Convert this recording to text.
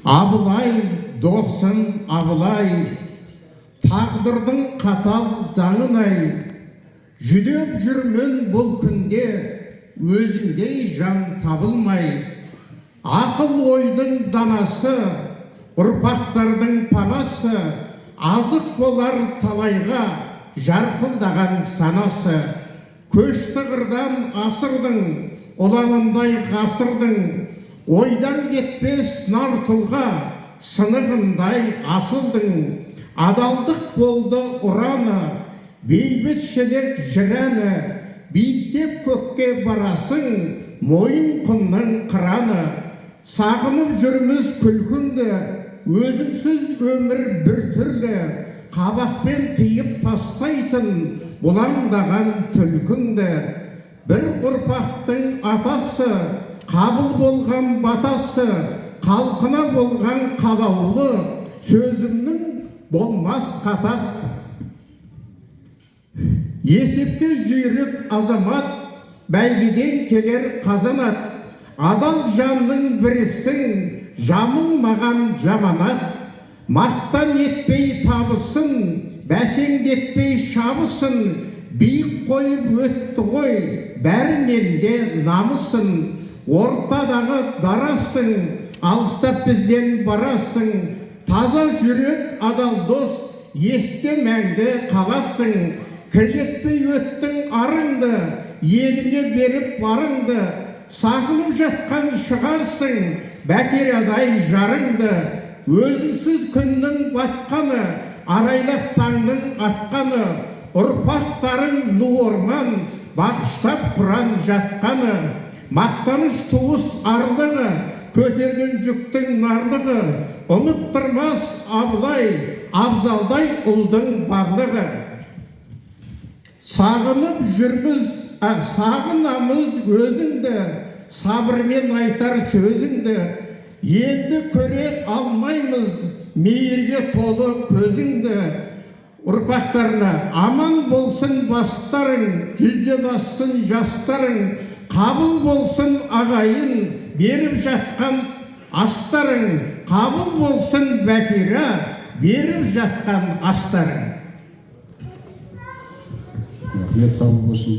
Абылай, досым Абылай, тағдырдың қатал заңынай, жүдеп жүрмін бұл күнде, өзіңдей жан табылмай. Ақыл ойдың данасы, ұрпақтардың панасы, азық болар талайға, жарқылдаған санасы. Көшті қырдан асырдың, ұланындай ғасырдың, ойдан кетпес нар тұлға, сынығындай асылдың. Адалдық болды ұраны, бейбітшілік жыраны, биіктеп көкке барасың, мойын құмның қыраны. Сағынып жүрміз күлкіңді, өзіңсіз өмір бір түрлі, қабақпен тиіп тастайтын бұлаңдаған түлкіңді. Бір ұрпақтың атасы, қабыл болған батасы, қалқына болған қалаулы, сөзімнің болмас қатас. Есепке жүйрік азамат, бәйгеден келер қазанат. Адал жанның бірісің, жамылмаған жаманат. Мақтан етпей табысын, бәсеңдетпей шабысын. Биік қойып өтті ғой, бәрінен де намысын. Ортадағы дарасың, алыстап бізден барасың. Таза жүрек адал дос, есте мәңгі қаласың. Кірлетпей өттің арыңды, еліңе беріп барыңды. Сағынып жатқан шығарсың, бәкерадай жарыңды. Өзіңсіз күннің батқаны, арайлап таңның атқаны. Ұрпақтарың ну орман, бағыштап құран жатқаны. Мақтаныш туыс арлығы, көтерген жүктің нарлығы. Ұмыттырмас Абылай, абзалдай ұлдың барлығы. Сағынып жүрміз, сағынамыз өзіңді, сабырмен айтар сөзіңді. Енді көре алмаймыз мейірге толы көзіңді. Ұрпақтарына аман болсын бастарың, жүзден ассын жастарың. Қабыл болсын ағайын, беріп жатқан астарың. Қабыл болсын бәкира, беріп жатқан астарың. Рахмет, қабыл болсын.